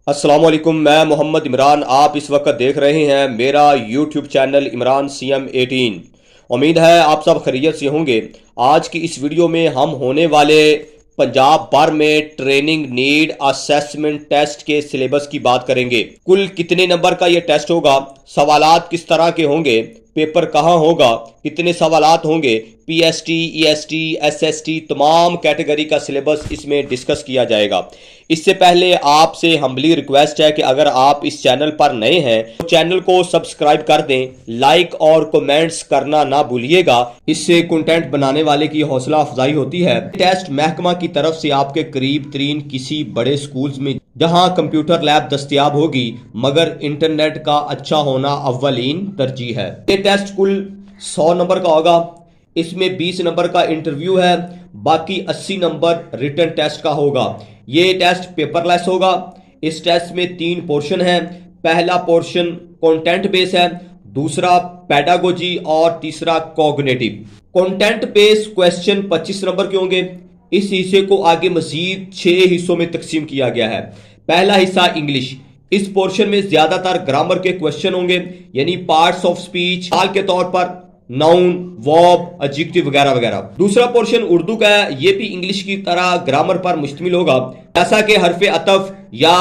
अस्सलाम वालेकुम। मैं मोहम्मद इमरान। आप इस वक्त देख रहे हैं मेरा यूट्यूब चैनल इमरान CM18। उम्मीद है आप सब खैरियत से होंगे। आज की इस वीडियो में हम होने वाले पंजाब भर में ट्रेनिंग नीड असेसमेंट टेस्ट के सिलेबस की बात करेंगे। कुल कितने नंबर का ये टेस्ट होगा, सवालात किस तरह के होंगे, पेपर कहाँ होगा, कितने सवालात होंगे, PST, EST, SST तमाम कैटेगरी का सिलेबस इसमें डिस्कस किया जाएगा। इससे पहले आपसे हम्बली रिक्वेस्ट है कि अगर आप इस चैनल पर नए हैं तो चैनल को सब्सक्राइब कर दें, लाइक और कमेंट्स करना ना भूलिएगा। इससे कंटेंट बनाने वाले की हौसला अफजाई होती है। टेस्ट महकमा की तरफ से आपके करीब तरीन किसी बड़े स्कूल्स में जहां कंप्यूटर लैब दस्तयाब होगी, मगर इंटरनेट का अच्छा होना अव्वलीन तरजीह है। ये टेस्ट कुल 100 नंबर का होगा। इसमें 20 नंबर का इंटरव्यू है, बाकी 80 नंबर रिटन टेस्ट का होगा। ये टेस्ट पेपरलेस होगा। इस टेस्ट में 3 पोर्शन है। पहला पोर्शन कंटेंट बेस है, दूसरा पेडागोजी और तीसरा cognitive. Content base question 25 number के होंगे। इस हिस्से को आगे मजीद 6 हिस्सों में तकसीम किया गया है। पहला हिस्सा इंग्लिश। इस पोर्शन में ज्यादातर ग्रामर के क्वेश्चन होंगे, यानी पार्ट्स ऑफ स्पीच, हाल के तौर पर नाउन, वर्ब, एडजेक्टिव वगैरह वगैरह। दूसरा पोर्शन उर्दू का है। ये भी इंग्लिश की तरह ग्रामर पर मुश्तमिल होगा, जैसा कि हरफे अतफ या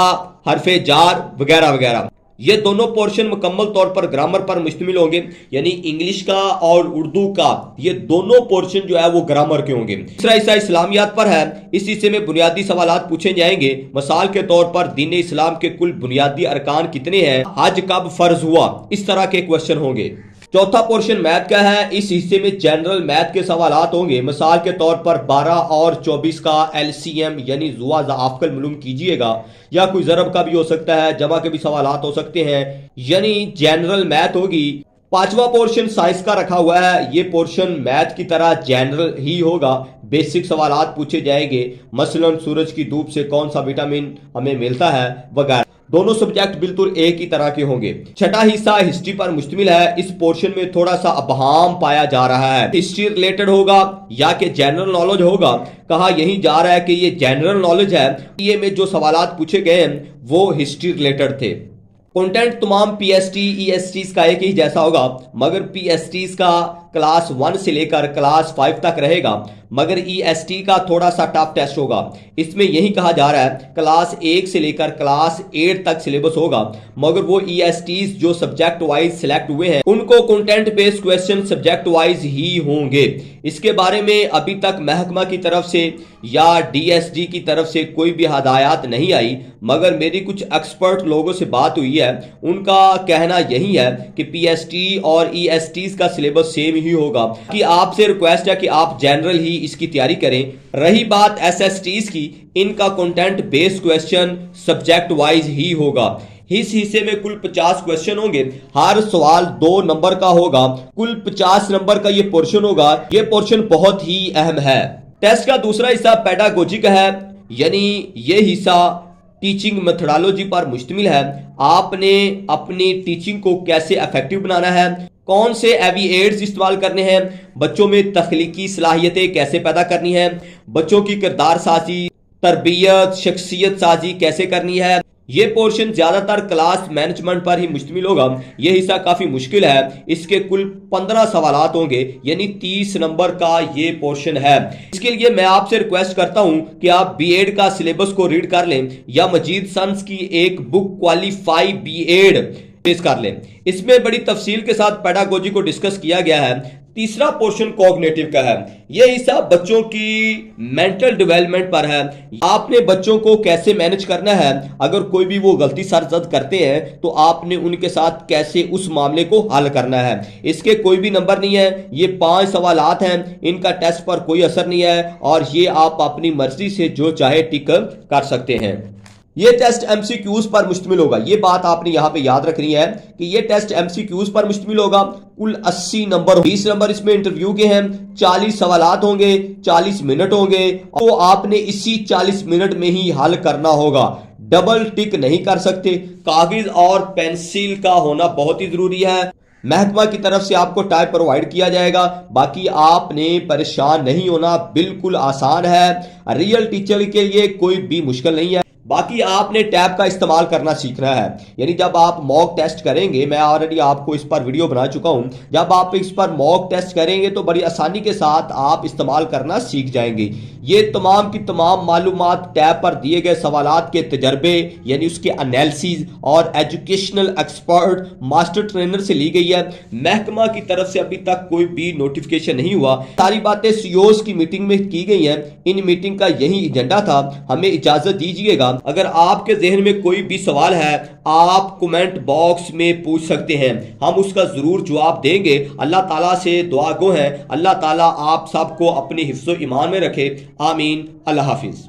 हरफे जार वगैरह वगैरह। ये दोनों पोर्शन मुकम्मल तौर पर ग्रामर पर मुश्तमिल होंगे, यानी इंग्लिश का और उर्दू का ये दोनों पोर्शन जो है वो ग्रामर के होंगे। तीसरा हिस्सा इस्लामियात पर है। इस हिस्से में बुनियादी सवालात पूछे जाएंगे। मिसाल के तौर पर दीन इस्लाम के कुल बुनियादी अरकान कितने हैं, हज कब फर्ज हुआ, इस तरह के क्वेश्चन होंगे। चौथा पोर्शन मैथ का है। इस हिस्से में जनरल मैथ के सवालात होंगे। मिसाल के तौर पर 12 और 24 का LCM यानी जुआ ज़ाफ़कल मालूम कीजिएगा, या कोई ज़रब का भी हो सकता है, जमा के भी सवालात हो सकते हैं, यानी जनरल मैथ होगी। पांचवा पोर्शन साइंस का रखा हुआ है। ये पोर्शन मैथ की तरह जनरल ही होगा। बेसिक सवालात पूछे जाएंगे, मसलन सूरज की धूप से कौन सा विटामिन हमें मिलता है वगैरह। दोनों सब्जेक्ट बिल्कुल एक ही तरह के होंगे। छठा हिस्सा हिस्ट्री पर मुश्तमिल है। इस पोर्शन में थोड़ा सा अबहाम पाया जा रहा है। हिस्ट्री रिलेटेड होगा या कि जनरल नॉलेज होगा। कहा यही जा रहा है कि ये जनरल नॉलेज है। ये में जो सवालात पूछे गए हैं वो हिस्ट्री रिलेटेड थे। कंटेंट तमाम PST, ESTs का एक ही जैसा होगा, मगर PSTs का क्लास 1 से लेकर क्लास 5 तक रहेगा, मगर EST का थोड़ा सा टफ टेस्ट होगा। इसमें यही कहा जा रहा है क्लास 1 से लेकर क्लास 8 तक सिलेबस होगा, मगर वो ESTs जो सब्जेक्ट वाइज सिलेक्ट हुए हैं उनको content based question subject wise ही होंगे। इसके बारे में अभी तक महकमा की तरफ से या DSG की तरफ से कोई भी हदायत नहीं आई, मगर मेरी कुछ एक्सपर्ट लोगों से बात हुई है। उनका कहना यही है कि PST और ESTs का सिलेबस सेम ही होगा। कि आपसे रिक्वेस्ट है कि आप जनरल ही इसकी तैयारी करें। रही बात SSTs की, इनका content based question subject wise ही होगा। इस हिस्से में कुल 50 क्वेश्चन होंगे। हर सवाल 2 नंबर का होगा। कुल 50 नंबर का ये पोर्शन होगा। ये पोर्शन बहुत ही अहम है। टेस्ट का दूसरा हिस्सा पेडागोजी का है, यानी ये हिस्सा टीचिंग मेथोडोलॉजी पर मुश्तमिल है। आपने अपनी टीचिंग को कैसे इफेक्टिव बनाना है, कौन से एविएट्स इस्तेमाल करने हैं, बच्चों में तख्लीकी सलाहियतें कैसे पैदा करनी है, बच्चों की किरदार साजी, तरबियत, शख्सियत साजी कैसे करनी है। ये पोर्शन ज्यादातर क्लास मैनेजमेंट पर ही मुश्तमिल होगा। ये हिस्सा काफी मुश्किल है। इसके कुल 15 सवालात होंगे, यानी 30 नंबर का ये पोर्शन है। इसके लिए मैं आपसे रिक्वेस्ट करता हूं कि आप B.Ed का सिलेबस को रीड कर लें या मजीद सन्स की एक बुक क्वालिफाई B.Ed पेश कर लें। इसमें बड़ी तफसील के साथ पेडागोजी को डिस्कस किया गया है। तीसरा पोर्शन कॉग्निटिव का है। यह हिस्सा बच्चों की मेंटल डेवलपमेंट पर है। आपने बच्चों को कैसे मैनेज करना है, अगर कोई भी वो गलती सरजद करते हैं तो आपने उनके साथ कैसे उस मामले को हल करना है। इसके कोई भी नंबर नहीं है। ये 5 सवालात हैं। इनका टेस्ट पर कोई असर नहीं है और ये आप अपनी मर्जी से जो चाहे टिक कर सकते हैं। ये टेस्ट MCQs पर मुश्तमिल होगा। ये बात आपने यहां पे याद रखनी है कि ये टेस्ट MCQs पर मुश्तमिल होगा। कुल 80 नंबर, 20 नंबर इसमें इंटरव्यू के हैं। 40 सवालात होंगे, 40 मिनट होंगे, तो आपने इसी 40 मिनट में ही हल करना होगा। डबल टिक नहीं कर सकते। कागज और पेंसिल का होना बहुत ही जरूरी है। महकमा की तरफ से आपको टाइप प्रोवाइड किया जाएगा। बाकी आपने परेशान नहीं होना, बिल्कुल आसान है। रियल टीचर के लिए कोई भी मुश्किल नहीं है। बाकी आपने टैब का इस्तेमाल करना सीखना है। यानी जब आप मॉक टेस्ट करेंगे, मैं ऑलरेडी आपको इस पर वीडियो बना चुका हूं, जब आप इस पर मॉक टेस्ट करेंगे तो बड़ी आसानी के साथ आप इस्तेमाल करना सीख जाएंगे। ये तमाम की तमाम मालूमात टैब पर दिए गए सवालात के तजर्बे यानी उसके एनालिसिस और एजुकेशनल एक्सपर्ट मास्टर ट्रेनर से ली गई है। महकमा की तरफ से अभी तक कोई भी नोटिफिकेशन नहीं हुआ। सारी बातें सीईओज की मीटिंग में की गई हैं। इन मीटिंग का यही एजेंडा था। हमें इजाजत दीजिएगा, अगर आपके जहन में कोई भी सवाल है आप कमेंट बॉक्स में पूछ सकते हैं, हम उसका जरूर जवाब देंगे। अल्लाह ताला से दुआ गो हैं, अल्लाह ताला आप सबको अपनी हिफ्ज़ो ईमान में रखे। आमीन। अल्लाह हाफिज।